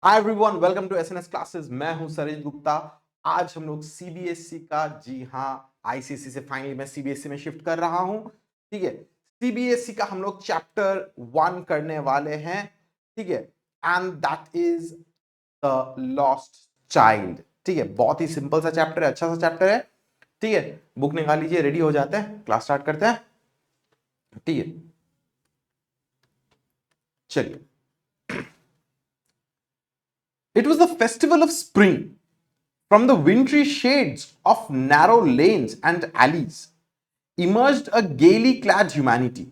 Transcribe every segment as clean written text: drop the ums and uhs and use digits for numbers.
Hi everyone, welcome to SNS classes. मैं हूं सरित गुप्ता। आज हम लोग सीबीएसई का, जी हां, आईसीएसई से फाइनली मैं सीबीएसई में शिफ्ट कर रहा हूं। ठीक है, सीबीएसई का हम लोग चैप्टर 1 करने वाले हैं। ठीक है, and that is the lost child. ठीक है, बहुत ही सिंपल सा चैप्टर है, अच्छा सा चैप्टर है। ठीक है, बुक निकाल लीजिए, रेडी हो जाते हैं, क्लास स्टार्ट करते हैं। ठीक है, चलिए। It was the festival of spring. From the wintry shades of narrow lanes and alleys emerged a gaily clad humanity.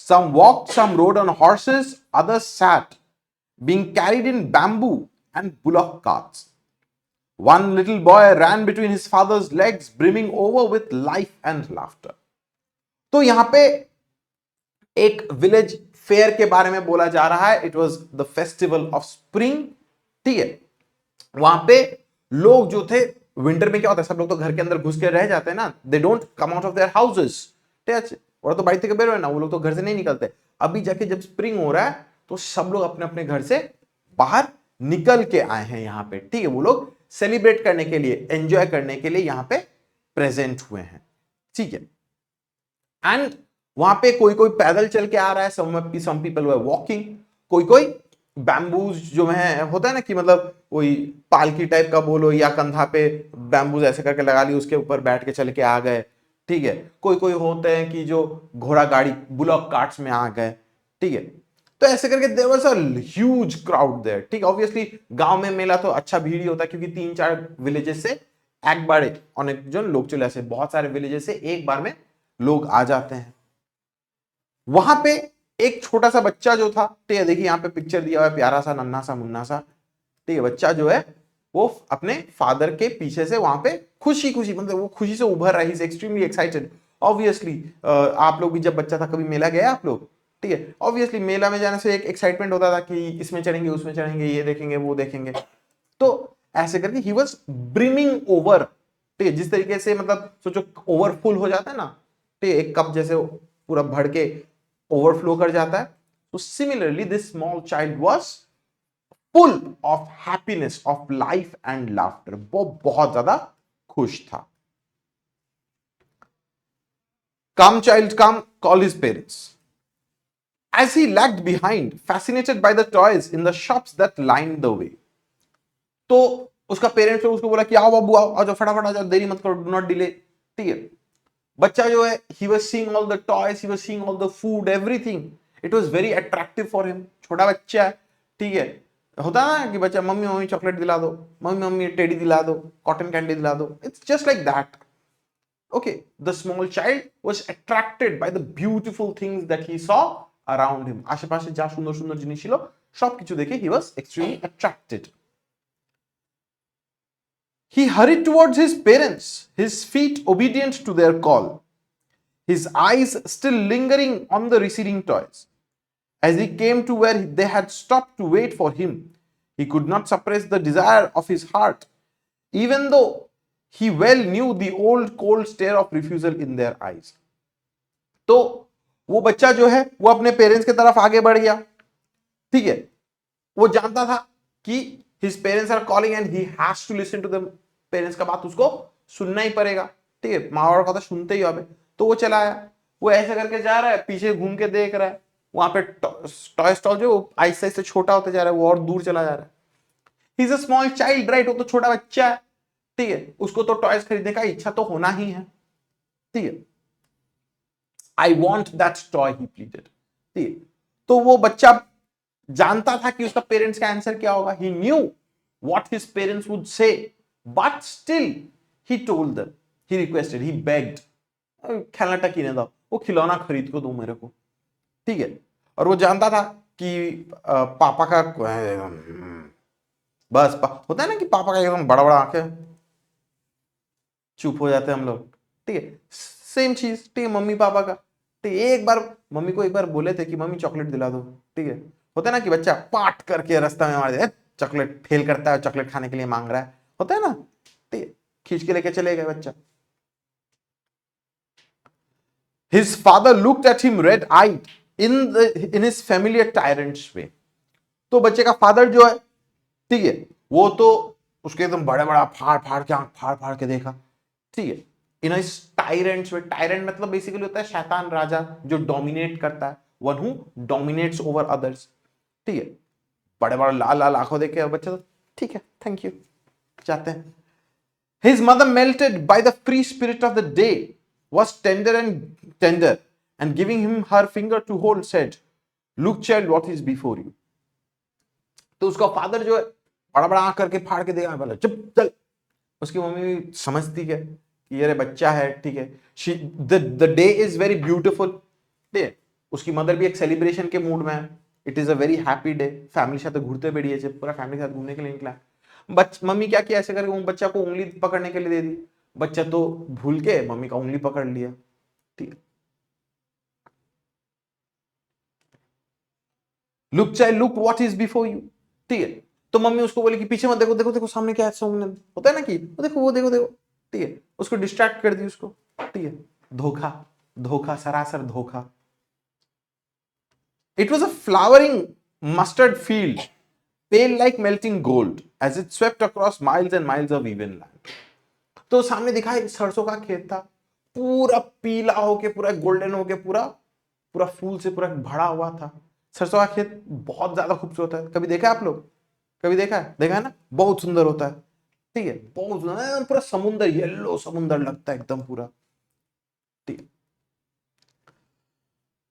Some walked, some rode on horses, others sat, being carried in bamboo and bullock carts. One little boy ran between his father's legs, brimming over with life and laughter. तो यहां पे एक village fair के बारे में बोला जा रहा है. It was the festival of spring. ठीक है, वहां पे लोग जो थे, विंटर में क्या होता है, सब लोग तो घर के अंदर घुस के रह जाते हैं ना. They don't come out of their houses. ठीक है, और तो बाइक बेरो है ना, वो लोग तो घर से नहीं निकलते. अभी जाके जब स्प्रिंग हो रहा है तो सब लोग अपने अपने घर से बाहर निकल के आए हैं यहां पे. ठीक है, वो लोग सेलिब्रेट करने के लिए, एंजॉय करने के लिए यहां पे प्रेजेंट हुए हैं. ठीक है, एंड वहां पे कोई कोई पैदल चल के आ रहा है, सम पीपल वर वॉकिंग, कोई कोई बैम्बूज जो है, होता है ना कि मतलब कोई पालकी टाइप का बोलो, या कंधा पे बैम्बूज ऐसे करके लगा ली, उसके ऊपर बैठ के चल के आ गए. ठीक है, कोई कोई होते हैं कि जो घोड़ा गाड़ी, बुलॉक कार्ट्स में आ गए. ठीक है, तो ऐसे करके there was a huge crowd there. ठीक है, ऑब्वियसली गांव में मेला तो अच्छा भीड़ ही होता है, क्योंकि 3-4 विलेजेस से एक बार अनेक जन लोग चले, ऐसे बहुत सारे विलेजेस से एक बार में लोग आ जाते हैं. वहां पे एक छोटा सा बच्चा जो था, ठीक है, देखिए यहां पे पिक्चर दिया हुआ है, प्यारा सा नन्हा सा मुन्ना सा. ठीक है, बच्चा जो है वो अपने फादर के पीछे से वहां पे खुशी खुशी, मतलब वो खुशी से उभर रहा है. Is extremely excited. ऑब्वियसली आप लोग भी जब बच्चा था कभी मेला गए आप लोग? ठीक है, ऑब्वियसली मेला में जाने से एक एक्साइटमेंट होता था कि इसमें चढ़ेंगे, उसमें चढ़ेंगे, ये देखेंगे, वो देखेंगे. तो ऐसे करके ही वॉज ब्रिमिंग ओवर. ठीक है, जिस तरीके से मतलब सोचो ओवरफुल हो जाता है ना, ठीक है, एक कप जैसे पूरा भर के ओवरफ्लो कर जाता है. तो similarly this small child was full of happiness, of life and laughter. वो बहुत ज्यादा खुश था. Come child come, call his parents. As he lagged behind, fascinated by the toys in the shops that lined the way. तो उसका parents ने उसको बोला कि आओ बाबू, आओ, आओ, फटाफट आ जाओ, देरी मत करो, डू नॉट डिले. ठीक है, बच्चा जो है, he was seeing all the toys, he was seeing all the food, everything. It was very attractive for him. छोटा बच्चा है. ठीक है, होता है ना कि बच्चा, मम्मी मम्मी चॉकलेट दिला दो, मम्मी मम्मी टेडी दिला दो, कॉटन कैंडी दिला दो. It's just like that. Okay, the small child was attracted by the beautiful things that he saw around him. আশেপাশে যা সুন্দর সুন্দর জিনিস ছিল সবকিছু দেখে he was extremely attracted. He hurried towards his parents, his feet obedient to their call, his eyes still lingering on the receding toys. As he came to where they had stopped to wait for him, he could not suppress the desire of his heart, even though he well knew the old cold stare of refusal in their eyes. तो वो बच्चा जो है वो अपने parents की तरफ आगे बढ़ गया. ठीक है, वो जानता था कि his parents are calling and he has to listen to them. Parents का बात उसको सुनना ही पड़ेगा. ठीक है, माँ बाप का तो सुनते ही हो. तो वो चला आया, वो ऐसे करके जा रहा है, पीछे घूम के देख रहा है. वहां पे टॉय स्टॉल जो आहिस्ते आहिस्ते छोटा होता जा रहा है, वो और दूर चला जा रहा है. He is a small child, right? वो तो छोटा बच्चा है. ठीक है, उसको तो टॉयज खरीदने का इच्छा तो होना ही है. ठीक है, I want that toy, he pleaded. ठीक है, तो वो बच्चा जानता था कि उसका पेरेंट्स का आंसर क्या होगा. He knew what his parents would say, but still he told them, he requested, he begged, खेलना किने दो, वो खिलौना खरीद को दो मेरे को. ठीक है, और वो जानता था कि पापा का बस होता है ना कि पापा का एकदम बड़ा बड़ा आंखें, चुप हो जाते हैं हम लोग. ठीक है, सेम चीज. ठीक है, मम्मी पापा का. ठीक है, एक बार मम्मी को एक बार बोले थे कि मम्मी चॉकलेट दिला दो. ठीक है, होता है ना कि बच्चा पाट करके रास्ता में मार दे, चॉकलेट फेल करता है, चॉकलेट खाने के लिए मांग रहा है, होता है ना. ठीक है, खींच के लेके चले गए बच्चा. His father looked at him red-eyed in his familiar tyrant's way. तो बच्चे का फादर जो है ठीक है, वो तो उसके एकदम बड़ा बड़ा फाड़ फाड़ के आंख फाड़ फाड़ के देखा, ठीक है, इन टायरेंट्स में, टायरेंट मतलब बेसिकली होता है शैतान राजा जो डोमिनेट करता है, one who dominates over others, ठीक है, बड़े बड़े लाल लाल आंखों देख के बच्चा तो ठीक है थैंक यू जाते हैं. His mother, melted by the free spirit of the day, was tender and giving him her finger to hold, said, "Look, child, what is before you." तो उसका फादर जो है बड़ा बड़ा आंख करके फाड़ के देखा, बोला चुप चल. उसकी मम्मी भी समझती है कि ये बच्चा है, ठीक है, the day is very beautiful, ठीक है, उसकी मदर भी एक सेलिब्रेशन के मूड में है, it is a very happy day, family के साथ घूरते बेड़िए से पूरा फैमिली के साथ घूमने के लिए निकला. मम्मी क्या किया, ऐसे करके बच्चा को उंगली पकड़ने के लिए दे दी, बच्चा तो भूल के मम्मी का उंगली पकड़ लिया, ठीक है. Look child look what is before you, ठीक है. तो मम्मी उसको बोली कि पीछे मत देखो, देखो देखो सामने क्या है, सामने होता है ना कि वो देखो वो देखो देखो, ठीक है, उसको डिस्ट्रैक्ट कर दी उसको, ठीक है. धोखा, धोखा, सरासर धोखा. It was a flowering mustard field, pale like melting gold as it swept across miles and miles of even land. तो सामने दिखा एक सरसों का खेत था, पूरा पीला होके, पूरा गोल्डन होके, पूरा पूरा फूल से पूरा भरा हुआ था. सरसों का खेत बहुत ज्यादा खूबसूरत है, कभी देखा है आप लोग, कभी देखा है ना, बहुत सुंदर होता है, ठीक है, बहुत सुंदर, पूरा समुंदर, येलो समुंदर लगता है एकदम पूरा, ठीक है.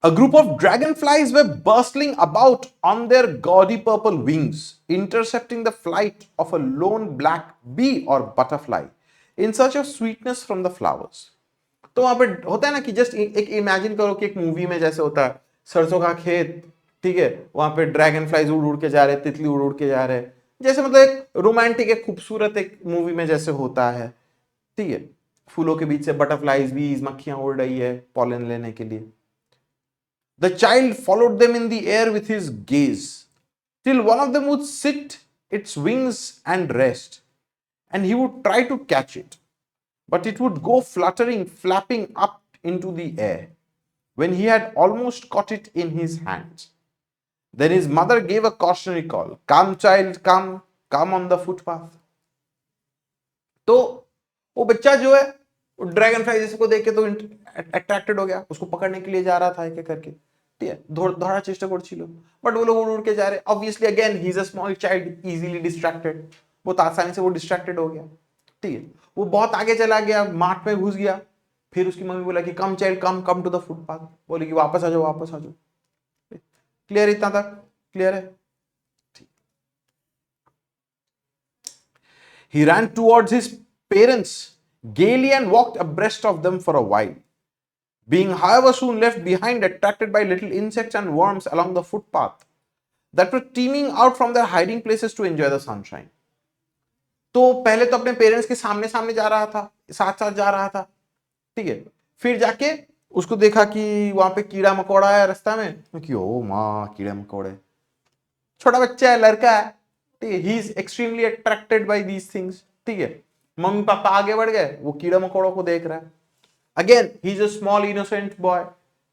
A group of dragonflies were bustling about on their gaudy purple wings, intercepting the flight of a lone black bee or butterfly in search of sweetness from the flowers. तो वहां पे होता है ना कि जस्ट एक इमेजिन करो कि एक मूवी में जैसे होता है सरसों का खेत, ठीक है, वहां पे ड्रैगन फ्लाइज उड़ उड़ के जा रहे, तितली उड़ उड़ के जा रहे, जैसे मतलब एक रोमांटिक, एक खूबसूरत एक मूवी में जैसे होता है, ठीक है, फूलों के बीच से बटरफ्लाइज, बीज, मक्खियां उड़ रही है पॉलन लेने के लिए. The child followed them in the air with his gaze, till one of them would sit its wings and rest, and he would try to catch it, but it would go fluttering, flapping up into the air, when he had almost caught it in his hands. Then his mother gave a cautionary call, "Come, child, come, come on the footpath." तो वो बच्चा जो है dragon fly जैसे को देख के तो अट्रैक्टेड हो गया, उसको पकड़ने के लिए जा रहा था एक एक करके, ठीक है, धोड़ा चेष्टा করছিল, बट वो लोग उड़ उड़ के जा रहे, obviously again he is a small child, easily distracted, बहुत आसानी से वो डिस्ट्रैक्टेड हो गया, ठीक है, वो बहुत आगे चला गया, मार्ट में घुस गया. फिर उसकी मम्मी बोला कि come child come, come to the footpath, बोली कि वापस आ जाओ, वापस आ जाओ. क्लियर, इतना तक क्लियर है. He ran towards his parents gaily and walked abreast of them for a while, being however soon left behind, attracted by little insects and worms along the footpath that were teeming out from their hiding places to enjoy the sunshine. तो पहले तो अपने parents के सामने सामने जा रहा था, साथ साथ जा रहा था, ठीक है, फिर जाके उसको देखा कि वहां पे कीड़ा मकोड़ा है रास्ता में, कि ओ माँ कीड़े मकोड़े, छोटा बच्चा है, लड़का है, ठीक है, he is extremely attracted by these things, ठीक है. मम्मी पापा आगे बढ़ गए, वो कीड़ा मकोड़ों को देख रहा है, again he is a small innocent boy,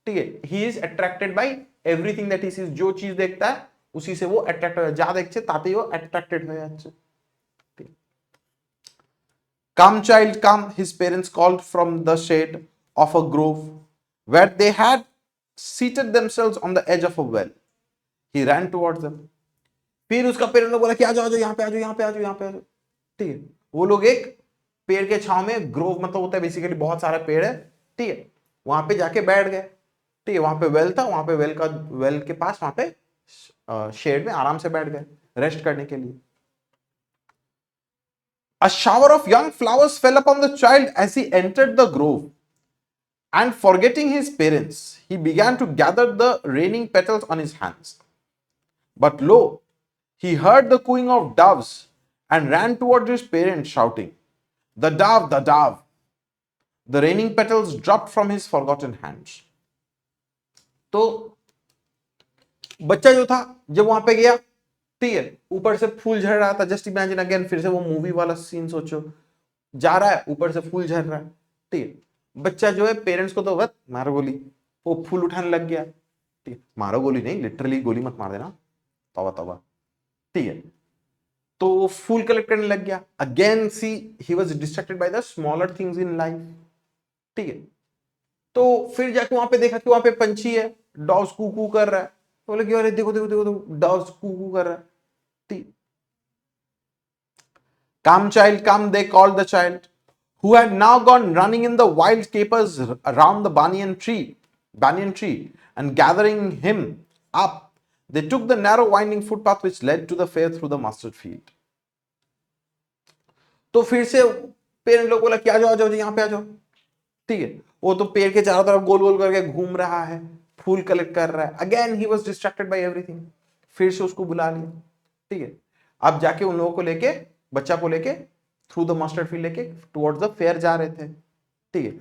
ठीक है, he is attracted by everything that he sees, जो चीज देखता है उसी से वो अट्रैक्ट हो जाए, ज्यादा देखছে তাতেই वो अट्रैक्टेड हो जाচ্ছে. Come, child, come, his parents called from the shade of a grove where they had seated themselves on the edge of a well. He ran towards them. फिर उसका पेरेंट ने बोला कि आ जाओ, आ जाओ, यहाँ पे आ जाओ, यहाँ पे आ जाओ, यहाँ पे आ जाओ, ठीक है. वो लोग एक पेड़ के छांव में, ग्रोव मतलब होता है बेसिकली बहुत सारे पेड़ है, ठीक है, वहां पे जाके बैठ गए, ठीक है, वहां पे वेल था, वहां पे वेल के पास वहां पे शेड में आराम से बैठ गए रेस्ट करने के लिए. A shower of young flowers fell upon the child as he entered the grove, and forgetting his parents, he began to gather the raining petals on his hands. But lo, he heard the cooing of doves and ran towards his parents, shouting, "The dove, the dove!" The raining petals dropped from his forgotten hands. तो बच्चा जो था जब वहां पे गया, ठीक है, ऊपर से फूल झड़ रहा था, जस्ट इमेजिन अगेन, फिर से वो मूवी वाला सीन सोचो, जा रहा है ऊपर से फूल झड़ रहा है, ठीक है, बच्चा जो है पेरेंट्स को तो बस मारो गोली, वो फूल उठाने लग गया, ठीक है, मारो गोली नहीं, लिटरली गोली मत मार देना, तौबा तौबा, ठीक है. तो फूल कलेक्ट करने लग गया। Again see he was distracted by the smaller things in life. ठीक है, तो फिर जाके वहां पे देखा कि वहां पे पंछी है, डॉग्स कू कर रहा है। तो बोले कि अरे देखो देखो देखो देखो, डॉग्स कू कर रहा है। ठीक, come, they called the child, who had now gone running in the wild capers around the banyan tree, and gathering him up, they took the narrow winding footpath which led to the fair through the mustard field. तो फिर से parent लोग बोला कि आ जाओ यहाँ पे आ जाओ। ठीक है, वो तो पेड़ के चारों तरफ गोल गोल करके घूम रहा है, फूल कलेक्ट कर रहा है। Again he was distracted by everything. फिर से उसको बुला लिया। ठीक है, अब जाके उन लोगों को लेके, बच्चा को लेके थ्रू द मस्टर्ड फील्ड लेके टुवर्ड्स द फेयर जा रहे थे। ठीक है,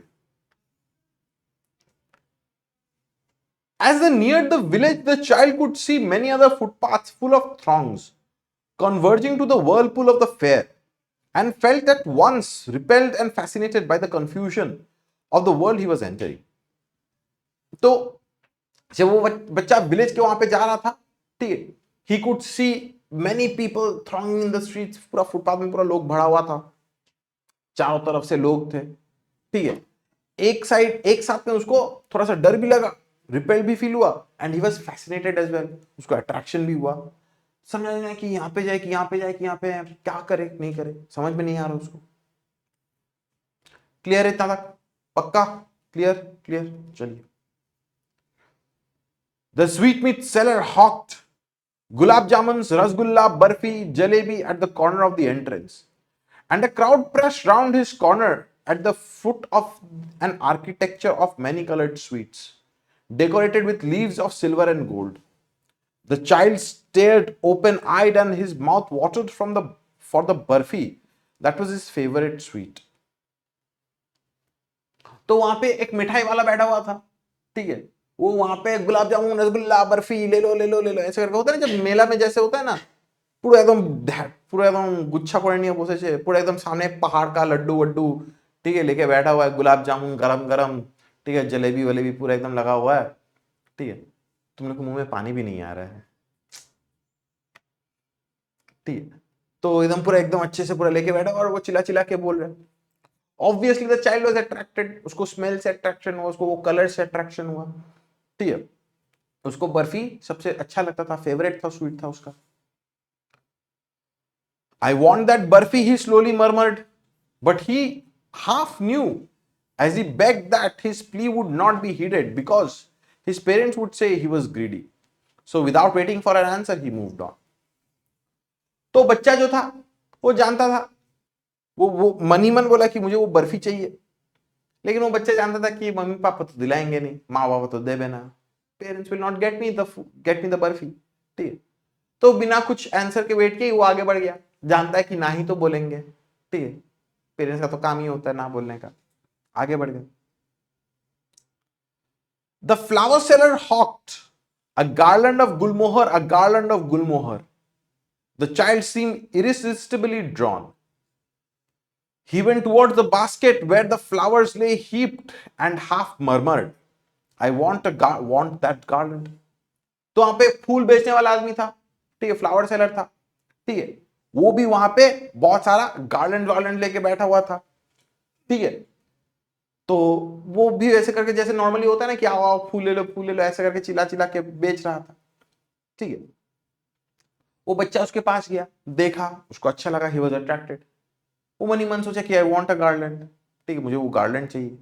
as they neared the village, the child could see many other footpaths full of throngs converging to the whirlpool of the fair, and felt at once repelled and fascinated by the confusion of the world he was entering. तो जब वो बच्चा village के वहां पे जा रहा था, ठीक है, he could see many people thronging in the streets, पूरा फुटपाथ में पूरा लोग भरा हुआ था, चारों तरफ से लोग थे। ठीक है, एक साथ में उसको थोड़ा सा डर भी लगा, रिपेल भी फील हुआ, and he was fascinated as well, उसको अट्रैक्शन भी हुआ। समझ नहीं कि यहाँ पे जाए कि यहाँ पे जाए कि यहाँ पे क्या करे नहीं करे, समझ में नहीं आ रहा उसको। क्लियर है इतना तक? पक्का क्लियर? क्लियर, चलिए। The sweetmeat seller hawked gulab jamuns, rasgulla, barfi, jalebi at the corner of the entrance, and a crowd pressed round his corner at the foot of an architecture of many colored sweets, decorated with leaves of silver and gold. The child stared open-eyed, and his mouth watered for the barfi. That was his favorite sweet. तो वहां पे एक मिठाई वाला बैठा हुआ था। ठीक है, वो वहां पे गुलाब जामुन, रसगुल्ला, बर्फी ले लो ले लो ले लो ऐसे करके होता है ना, जब मेला में जैसे होता है ना, पूरा एकदम गुच्छा पड़े नहीं बसे, पूरा एकदम सामने पहाड़ का लड्डू वड्डू, ठीक है, लेके बैठा हुआ है, गुलाब जामुन गरम गरम, ठीक है, जलेबी वलेबी पूरा एकदम लगा हुआ है। ठीक है, तुम लोग को मुंह में पानी भी नहीं आ रहा है। ठीक है, तो एकदम पूरा एकदम अच्छे से पूरा लेके बैठा और वो चिल्ला चिल्ला के बोल रहे हैं। Obviously the child was attracted, उसको स्मेल से अट्रैक्शन हुआ, उसको वो कलर से अट्रैक्शन हुआ। ठीक है, उसको बर्फी सबसे अच्छा लगता था, फेवरेट था, स्वीट था उसका। I want that burfi, he slowly murmured, but he half knew as he begged that his plea would not be heeded because his parents would say he was greedy. So without waiting for an answer, he moved on. तो बच्चा जो था वो जानता था, वो मन ही मन बोला कि मुझे वो बर्फी चाहिए, लेकिन वो बच्चा जानता था कि मम्मी पापा तो दिलाएंगे नहीं, माँ बाबा तो दे देना, parents will not get me the barfi. ठीक है, तो बिना कुछ आंसर के वेट किए वो आगे बढ़ गया, जानता है कि ना ही तो बोलेंगे। ठीक है, पेरेंट्स का तो काम ही होता है ना बोलने का। आगे बढ़ गए। The flower seller hawked a garland of gulmohar, the child seemed irresistibly drawn. He went towards the basket where the flowers lay heaped and half murmured, I want that garland. तो वहां पे फूल बेचने वाला आदमी था, ठीक है, फ्लावर सेलर था। ठीक है, वो भी वहां पे बहुत सारा गार्लैंड लेके बैठा हुआ था। ठीक है, तो वो भी ऐसे करके जैसे नॉर्मली होता है ना कि आओ आओ फूल ले लो ऐसे करके चिल्ला चिल्ला के बेच रहा था। ठीक है, वो बच्चा उसके पास गया, देखा, उसको अच्छा लगा, ही वॉज अट्रैक्टेड। वो मन ही मन सोचा कि आई वॉन्ट अ गार्लैंड, ठीक है, मुझे वो गार्लैंड चाहिए।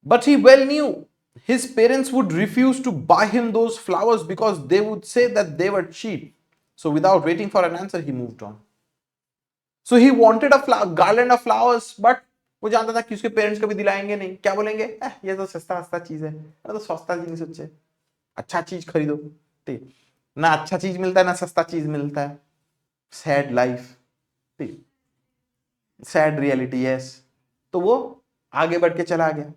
But he well new his parents would refuse to buy him those flowers because they would say that they were cheap. So without waiting for an answer, he moved on. So he wanted a garland of flowers, but वो जानता था कि उसके parents कभी दिलाएंगे नहीं। क्या बोलेंगे, ये तो सस्ता चीज है, तो सस्ता चीज सोचे, अच्छा चीज खरीदो। ठीक, ना अच्छा चीज मिलता है ना सस्ता चीज मिलता है। Sad life, sad reality, yes. तो वो आगे बढ़ के चला गया।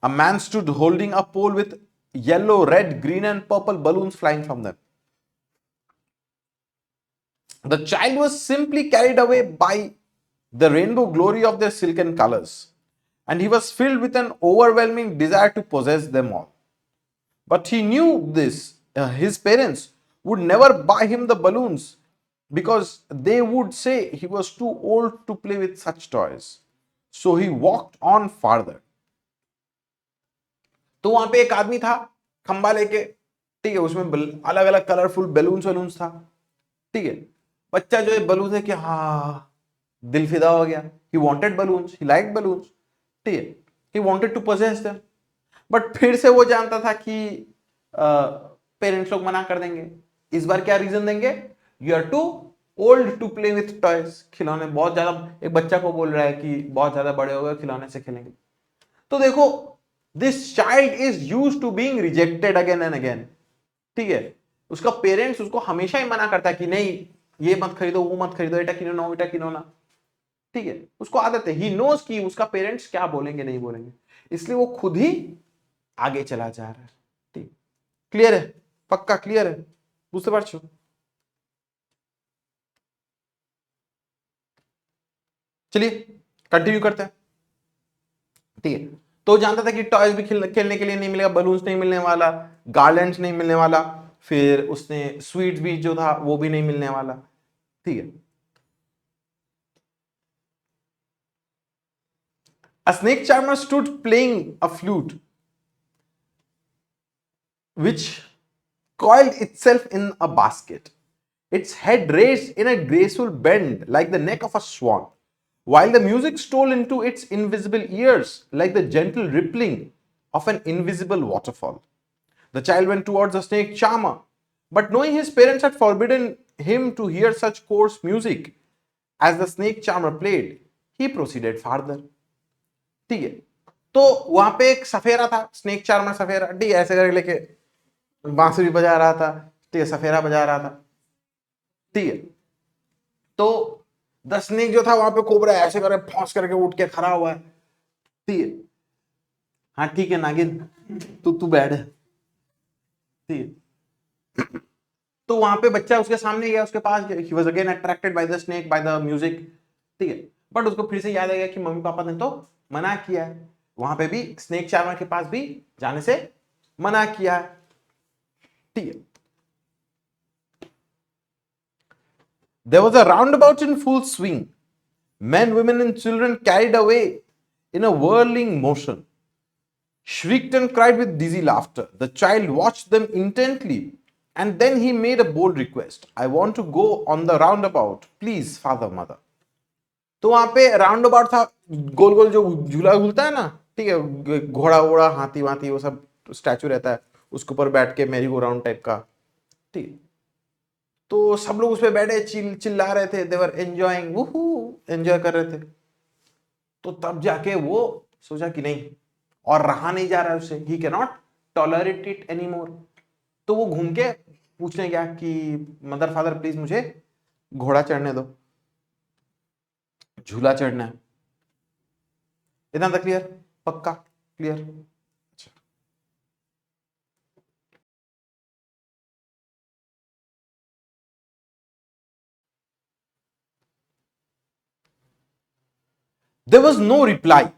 A man stood holding a pole with yellow, red, green, and purple balloons flying from them. The child was simply carried away by the rainbow glory of their silken colors, and he was filled with an overwhelming desire to possess them all. But he knew this his parents would never buy him the balloons because they would say he was too old to play with such toys. So he walked on farther. तो वहां पे एक आदमी था खंबा लेके, ठीक है, उसमें अलग अलग कलरफुल बैलून्स वैलून्स था, ठीक है। बच्चा जो है बलून है कि हाँ, दिल फिदा हो गया, he wanted balloons, he like balloons, ठीक है, he wanted to possess them. But फिर से वो जानता था कि पेरेंट्स लोग मना कर देंगे। इस बार क्या रीजन देंगे? You are too old to play with toys, खिलौने बहुत ज्यादा, एक बच्चा को बोल रहा है कि बहुत ज्यादा बड़े हो गए, खिलौने से खेलेंगे। तो देखो, this child is used to being rejected again and again, ठीक है। उसका पेरेंट्स उसको हमेशा ही मना करता है कि नहीं, ये मत खरीदो, वो मत खरीदो, एटा किनो ना, एटा किनो ना, ठीक है। उसको आदत है, ही नोज कि उसका पेरेंट्स क्या बोलेंगे नहीं बोलेंगे, इसलिए वो खुद ही आगे चला जा रहा है। ठीक, क्लियर है? पक्का क्लियर है? বুঝতে পারছো? चलिए कंटिन्यू करते हैं, ठीक है। तो जानता था कि टॉयज भी खेलने के लिए नहीं मिलेगा, बलून्स नहीं मिलने वाला, गार्लैंड्स नहीं मिलने वाला, फिर उसने स्वीट्स भी जो था वो भी नहीं मिलने वाला, ठीक है। A snake charmer stood playing a flute, which coiled itself in a basket, its head raised in a graceful bend like the neck of a swan, while the music stole into its invisible ears like the gentle rippling of an invisible waterfall. The child went towards the snake charmer, but knowing his parents had forbidden him to hear such coarse music as the snake charmer played, he proceeded farther. ठीक है, तो वहां पे एक सफेरा था, snake charmer सफेरा, ठीक है, ऐसे करके लेके बांसुरी बजा रहा था, ठीक है, सफेरा बजा रहा था, ठीक है। तो द स्नेक जो था वहां पे कोबरा ऐसे करे फौस करके उठ के खड़ा हुआ है, ठीक है। हाँ ठीक है नागिन, तू बैठ, ठीक है। तो वहां पे बच्चा उसके सामने गया, उसके पास, he was again attracted by the snake, by the music, ठीक है। बट उसको फिर से याद आ गया कि मम्मी पापा ने तो मना किया है, वहां पे भी स्नेक चार्मर के पास भी जाने से मना किया है, ठीक है। There was a roundabout in full swing. Men, women, and children carried away in a whirling motion, shrieked and cried with dizzy laughter. The child watched them intently, and then he made a bold request. I want to go on the roundabout. Please, father, mother. तो वहां पे round about था, गोल गोल जो झूला झूलता है ना, ठीक है, घोड़ा वोड़ा हाथी वाथी वो सब स्टैचू रहता है, उसके ऊपर बैठ के मेरी गो राउंड टाइप का, ठीक। तो सब लोग उस पर बैठे चिल्ला रहे थे, देवर एंजॉयिंग, वूहू, एंजॉय कर रहे थे। तो तब जाके वो सोचा कि नहीं, और रहा नहीं जा रहा है उससे, he can not tolerate it any more. तो वो घूम के पूछने गया कि मदर फादर प्लीज मुझे घोड़ा चढ़ने दो, झूला चढ़ना है। इतना तक क्लियर? पक्का clear? There was no reply.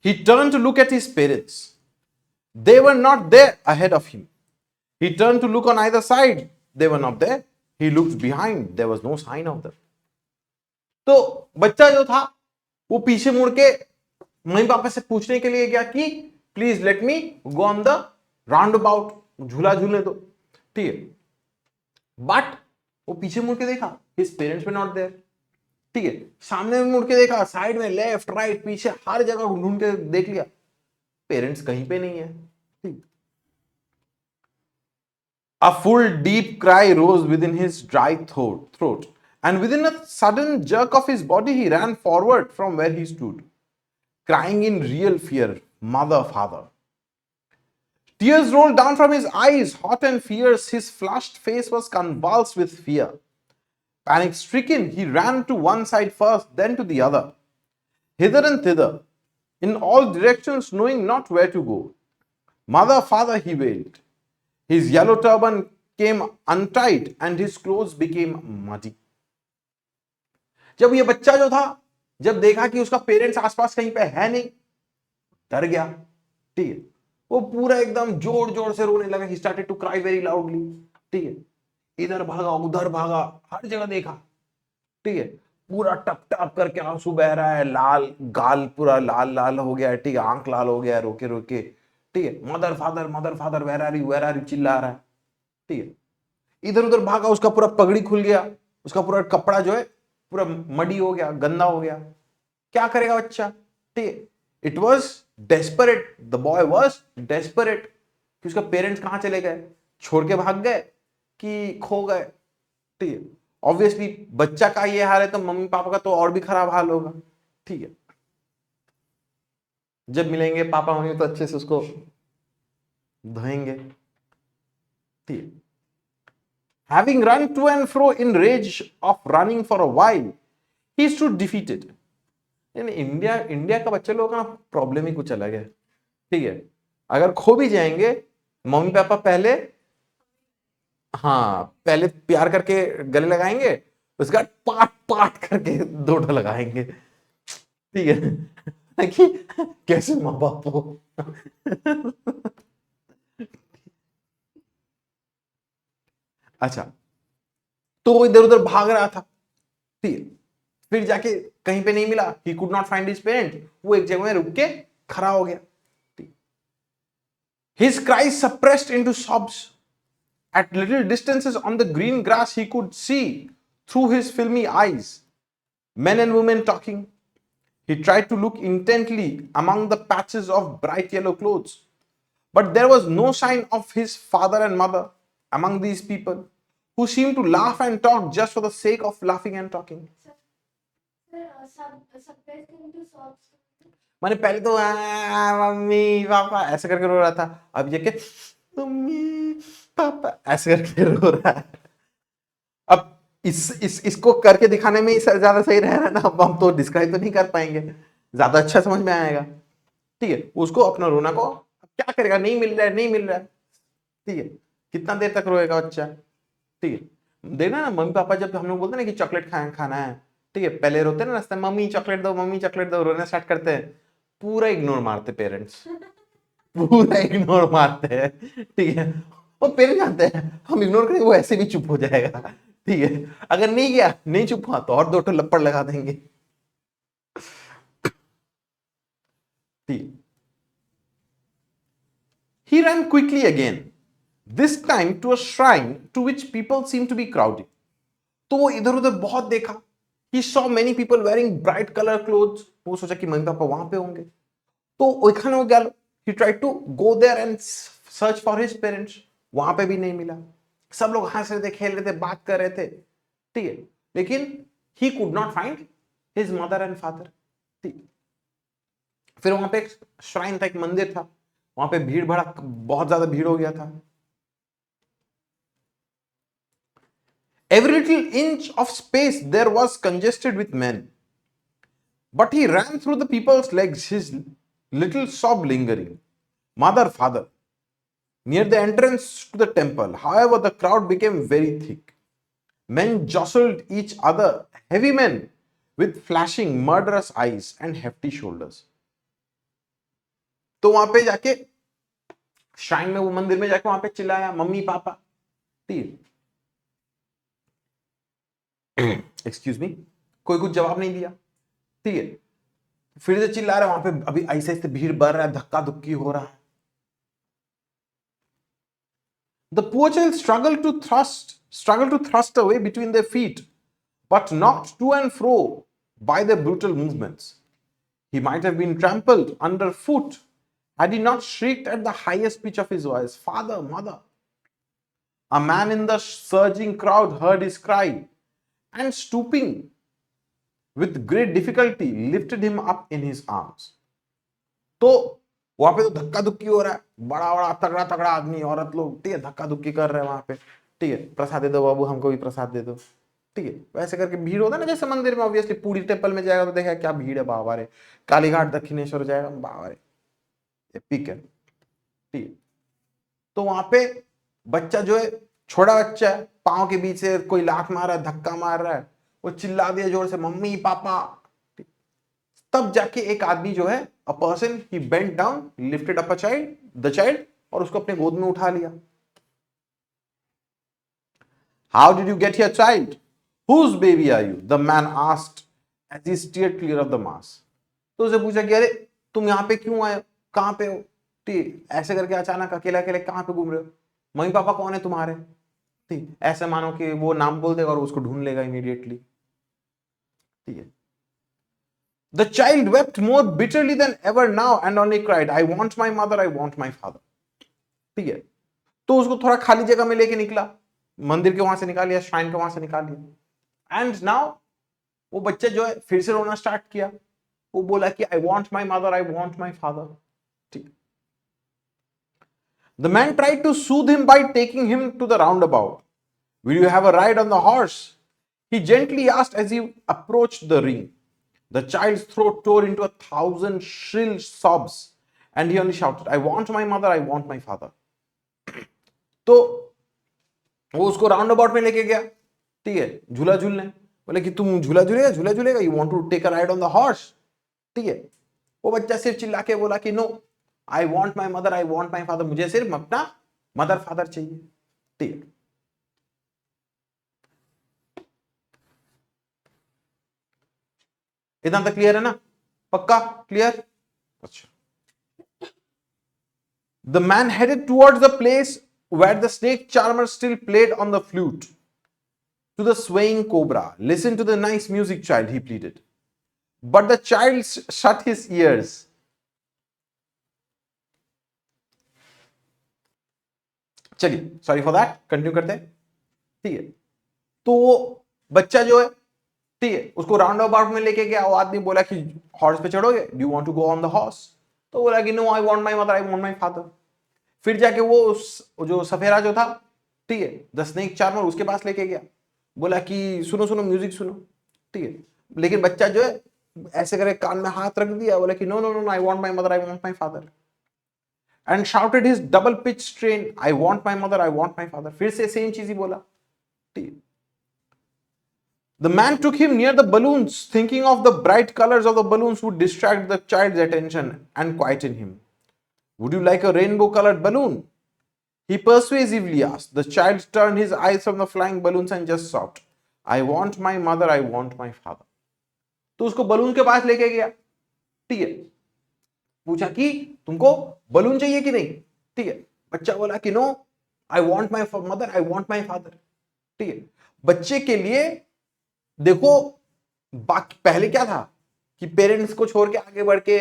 He turned to look at his parents. They were not there ahead of him. He turned to look on either side. They were not there. He looked behind. There was no sign of them. तो बच्चा जो था वो पीछे मुड़ के mummy papa से पूछने के लिए गया कि please let me go on the round about, झूला झूलने दो, ठीक है। बट वो पीछे मुड़ के देखा, his parents were not there, ठीक है। सामने में मुड़ के देखा, साइड में, लेफ्ट राइट पीछे हर जगह ढूंढ के देख लिया, पेरेंट्स कहीं पे नहीं है, ठीक। A full deep cry rose within his dry throat, and within a sudden jerk of his body, he ran forward from where he stood, crying in real fear, Mother, Father. Tears rolled down from his eyes, hot and fierce. His flushed face was convulsed with fear. Panic stricken, he ran to one side first, then to the other, hither and thither, in all directions, knowing not where to go. Mother, father, he wailed. His yellow turban came untied and his clothes became muddy. जब ये बच्चा जो था, जब देखा कि उसका parents आसपास कहीं पे है नहीं, डर गया, ठीक है। वो पूरा एकदम जोर जोर से रोने लगा, he started to cry very loudly. ठीक है, इधर भागा उधर भागा, हर जगह देखा। ठीक है, पूरा टप टप करके आंसू बह रहा है, लाल गाल पूरा लाल लाल हो गया है। ठीक है, आंख लाल हो गया है रोके रोके। ठीक है, mother father where are you चिल्ला रहा है। ठीक है, इधर उधर भागा, उसका पूरा पगड़ी खुल गया, उसका पूरा कपड़ा जो है पूरा मडी हो गया, गंदा हो गया। क्या करेगा बच्चा? ठीक है, it was desperate, the boy was desperate कि उसका पेरेंट्स कहां चले गए, छोड़ के भाग गए कि खो गए। ठीक है, ऑब्वियसली बच्चा का ये हाल है तो मम्मी पापा का तो और भी खराब हाल होगा। ठीक है, जब मिलेंगे पापा मम्मी तो अच्छे से उसको धोएंगे। ठीक है, having run to and fro in rage of running for a while, he stood defeated. India India का बच्चे लोगों का ना प्रॉब्लम ही कुछ अलग है। ठीक है, अगर खो भी जाएंगे, मम्मी पापा पहले, हाँ पहले प्यार करके गले लगाएंगे, उसका पाट पाट करके दो लगाएंगे। ठीक है कि कैसे माँ बाप हो। अच्छा, तो वो इधर उधर भाग रहा था। ठीक है, फिर जाके कहीं पे नहीं मिला, he could not find his parent, वो एक जगह में रुक के खड़ा हो गया। His cries suppressed into sobs. At little distances on the green grass, he could see through his filmy eyes men and women talking. He tried to look intently among the patches of bright yellow clothes, but there was no sign of his father and mother among these people who seemed to laugh and talk just for the sake of laughing and talking. मैंने पहले तो mummy papa ऐसे करके रो रहा था, अब ये के मम्मी पापा ऐसे करके रो रहा है। अब इसको करके दिखाने में ही ज्यादा सही रह रहा है ना, अब हम तो डिस्क्राइब तो नहीं कर पाएंगे, ज्यादा अच्छा समझ में आएगा। ठीक है, उसको अपना रोना को क्या करेगा, नहीं मिल रहा है नहीं मिल रहा है। ठीक है, कितना देर तक रोएगा बच्चा। ठीक है, देखना ना मम्मी पापा जब हम लोग बोलते हैं ना कि चॉकलेट खाना है, ठीक है, पहले रोते हैं ना रास्ते में, मम्मी चॉकलेट दो, रोना स्टार्ट करते हैं, पूरा इग्नोर मारते पेरेंट्स, पूरा इग्नोर मारते हैं। ठीक है, वो पेरेंट्स जानते हैं हम इग्नोर करेंगे वो ऐसे भी चुप हो जाएगा। ठीक है, अगर नहीं गया नहीं चुप हुआ तो और दो लप्पड़ लगा देंगे। ठीक, he ran quickly again, this time to a shrine to which people seemed to be crowding. तो वो इधर उधर बहुत देखा, he saw many people wearing bright color clothes, वो सोचा कि मम्मी पापा वहां पे होंगे, तो ওইখানে वो गया, he tried to go there and search for his parents, वहां पे भी नहीं मिला। सब लोग हंस रहे थे, खेल रहे थे, बात कर रहे थे। ठीक है, लेकिन he could not find his mother and father. ठीक, फिर वहां पे एक श्राइन था, एक मंदिर था, वहां पे भीड़ भड़ा, बहुत ज्यादा भीड़ हो गया था। Every little inch of space there was congested with men. But he ran through the people's legs, his little sob lingering. Mother, father. Near the entrance to the temple, however, the crowd became very thick. Men jostled each other, heavy men with flashing, murderous eyes and hefty shoulders. तो वहां पे जाके shrine में, वो मंदिर में जाके वहां पे चिल्लाया मम्मी पापा। ठीक, एक्सक्यूज मी, कोई कुछ जवाब नहीं दिया। ठीक है, फिर से चिल्ला रहा है, वहां पे अभी ऐसे ऐसे भीड़ बढ़ रहा है, धक्का धुक्की हो रहा है। The poor child struggled to thrust away between their feet, but knocked to and fro by their brutal movements. He might have been trampled underfoot had he not shrieked at the highest pitch of his voice, Father, Mother. A man in the surging crowd heard his cry and, stooping with great difficulty, lifted him up in his arms. तो वहां पे तो धक्का धुक्की हो रहा है, बड़ा बड़ा तगड़ा तगड़ा आदमी औरत लोग, ठीक है, धक्का धुक्की कर रहे हैं वहां पे। ठीक है, प्रसाद दे दो बाबू, हमको भी प्रसाद दे दो। ठीक है, वैसे करके भीड़ होता है ना, जैसे मंदिर में ऑब्वियसली पूरी टेम्पल में जाएगा तो देखा क्या भीड़ है, बाबा रे। कालीघाट दक्षिणेश्वर जाएगा, बाबा रे एपिक है। ठीक है, तो वहां पे बच्चा जो है, छोटा बच्चा है, पांव के बीच से कोई लात मार रहा है, धक्का मार रहा है, वो चिल्ला दिया जोर से मम्मी पापा। तब जाके एक आदमी जो है, a person, he bent down, lifted up a child, the child, और उसको अपने गोद में उठा लिया. How did you get your child? Whose baby are you? The man asked as he steered clear of the mass. तो उसे पूछा कि अरे तुम यहां पे क्यों आए हो, कहां पे हो, ठीक, ऐसे करके अचानक अकेले अकेले कहां पे घूम रहे हो, मम्मी पापा कौन है तुम्हारे, ठीक, ऐसे मानो कि वो नाम बोल देगा और उसको ढूंढ लेगा इमीडिएटली. ठीक है. The child wept more bitterly than ever now and only cried, I want my mother, I want my father. ठीक है. तो उसको थोड़ा खाली जगह में लेके निकला, मंदिर के वहां से निकाल लिया, श्राइन के वहां से निकाल लिया. एंड नाउ वो बच्चा जो है फिर से रोना स्टार्ट किया. वो बोला कि I want my mother, I want my father. ठीक. The man tried to soothe him by taking him to the roundabout. Will you have a ride on the horse? He gently asked as he approached the ring. The child's throat tore into 1,000 shrill sobs, and he only shouted, I want my mother, I want my father. तो वो उसको round about में लेके गया, ठीक है, झूला झूलने. बोले कि तुम झूला झूलेगा, झूला झूलेगा, you want to take a ride on the horse. ठीक है. वो बच्चा सिर्फ चिल्ला के बोला कि no, I want my mother, I want my father, मुझे सिर्फ अपना मदर फादर चाहिए. ठीक है. इतना तक क्लियर है ना? पक्का क्लियर? अच्छा. The man headed towards the place where the snake charmer still played on the flute to the swaying cobra. Listen to the nice music, child, he pleaded. But the child shut his ears. चलिए, sorry for that, continue करते हैं. ठीक है. तो बच्चा जो है, ठीक है, उसको राउंड अबाउट में लेके गया. वो आदमी बोला कि हॉर्स पे चढ़ोगे, do you want to go on the horse? तो बोला कि no, I want my mother, I want my father. फिर जाके वो जो सफेरा जो था, ठीक है, द स्नेक चार्मर, उसके पास लेके गया. बोला कि सुनो सुनो, म्यूजिक सुनो. ठीक है. लेकिन बच्चा जो है ऐसे करे कान में हाथ रख दिया. बोला कि no no no, I want my mother, I want my father. And shouted his double pitch strain, I want my mother, I want my father. फिर से सेम चीज ही बोला. ठीक है. The man took him near the balloons, thinking of the bright colors of the balloons would distract the child's attention and quieten him. Would you like a rainbow colored balloon? He persuasively asked. The child turned his eyes from the flying balloons and just sobbed, I want my mother, I want my father. तो उसको balloon के पास लेके गया. ठीक है. पूछा कि तुमको बलून चाहिए कि नहीं. ठीक है. बच्चा बोला कि no, I want my mother, I want my father. ठीक है. बच्चे के लिए देखो, बाकी पहले क्या था कि पेरेंट्स को छोड़ के आगे बढ़ के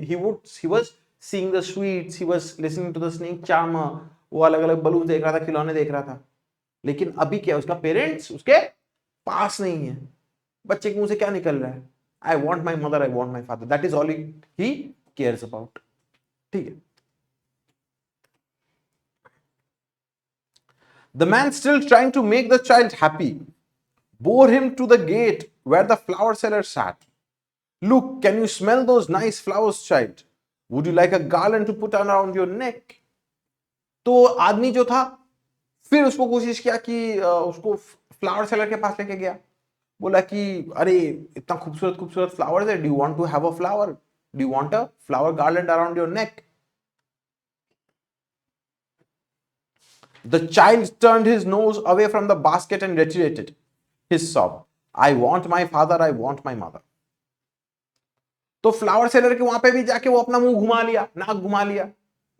he was seeing the sweets, he was listening to the snake charmer, वो अलग अलग बलून देख रहा था, खिलौने देख रहा था. लेकिन अभी क्या, उसका पेरेंट्स उसके पास नहीं है. बच्चे के मुंह से क्या निकल रहा है? आई want my mother, I want my father. That is all he cares about. ठीक है. The man, still trying to make the child happy, bore him to the gate where the flower seller sat. Look, can you smell those nice flowers, child? Would you like a garland to put around your neck? तो आदमी जो था फिर उसको कोशिश किया कि उसको फ्लावर सेलर के पास लेके गया. बोला कि अरे इतना खूबसूरत खूबसूरत फ्लावर्स है, do you want to have a flower, do you want a flower garland around your neck? The child turned his nose away from the basket and retreated. His sob, I want my father, I want my mother. तो flower seller के वहां पे भी जाके वो अपना मुंह घुमा लिया, नाक घुमा लिया.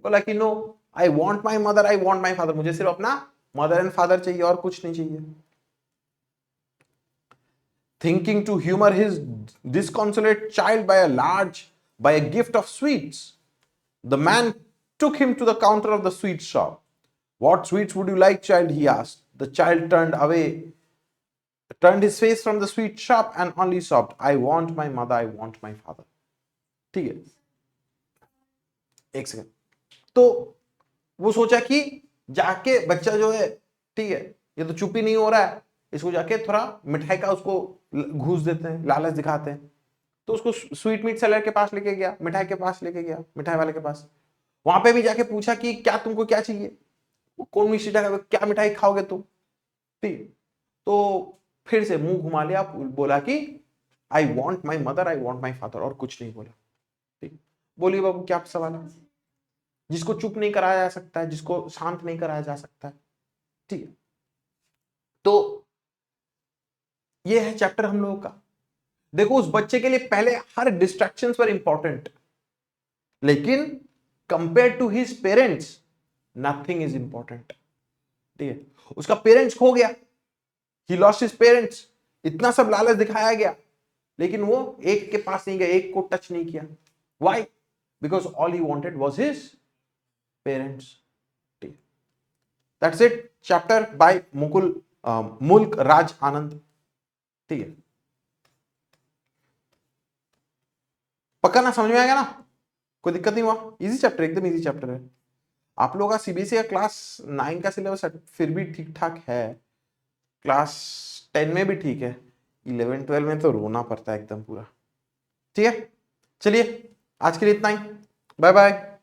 बोला कि no, I want my mother, I want my father, मुझे सिर्फ अपना मदर एंड फादर चाहिए और कुछ नहीं चाहिए. Thinking to humor his disconsolate child by a gift of sweets, the man took him to the counter of the sweet shop. What sweets would you like, child? He asked. The child turned his face from the sweet shop and only sobbed, I want my mother, I want my father. ठीक है. एक second. तो वो सोचा कि जाके बच्चा जो है, ठीक है, ये तो चुप ही नहीं हो रहा है, इसको जाके थोड़ा मिठाई का उसको घूस देते हैं, लालच दिखाते हैं. तो उसको स्वीट मीट सेलर के पास लेके गया, मिठाई के पास लेके गया, मिठाई वाले के पास. वहां पे भी जाके पूछा कि क्या तुमको क्या चाहिए, कौन मिठाई, क्या मिठाई खाओगे तुम? ठीक. तो फिर से मुंह घुमा लिया, बोला कि I want my mother, I want my father, और कुछ नहीं बोला। ठीक, बोलिए बाबू क्या सवाल है? जिसको चुप नहीं कराया जा सकता है, जिसको शांत नहीं कराया जा सकता है। ठीक है, तो ये है चैप्टर हम लोगों का। देखो उस बच्चे के लिए पहले हर डिस्ट्रैक्शंस पर इंपॉर्टेंट, लेकिन compare to his parents nothing is important. ठीक है, उसका पेरेंट्स खो गया, ही लॉस्ट हिज पेरेंट्स, इतना सब लालच दिखाया गया, लेकिन वो एक के पास नहीं गया, एक को टच नहीं किया। Why? Because all he wanted was his parents. That's it, chapter by मुल्क राज आनंद। ठीक है, पक्का ना? समझ में आएगा ना? कोई दिक्कत नहीं हुआ? इजी चैप्टर, एकदम इजी चैप्टर है। आप लोगों का सीबीएसई का क्लास 9 का सिलेबस फिर भी ठीक ठाक है, क्लास 10 में भी ठीक है, 11 12 में तो रोना पड़ता है एकदम पूरा। ठीक है, चलिए आज के लिए इतना ही, बाय बाय।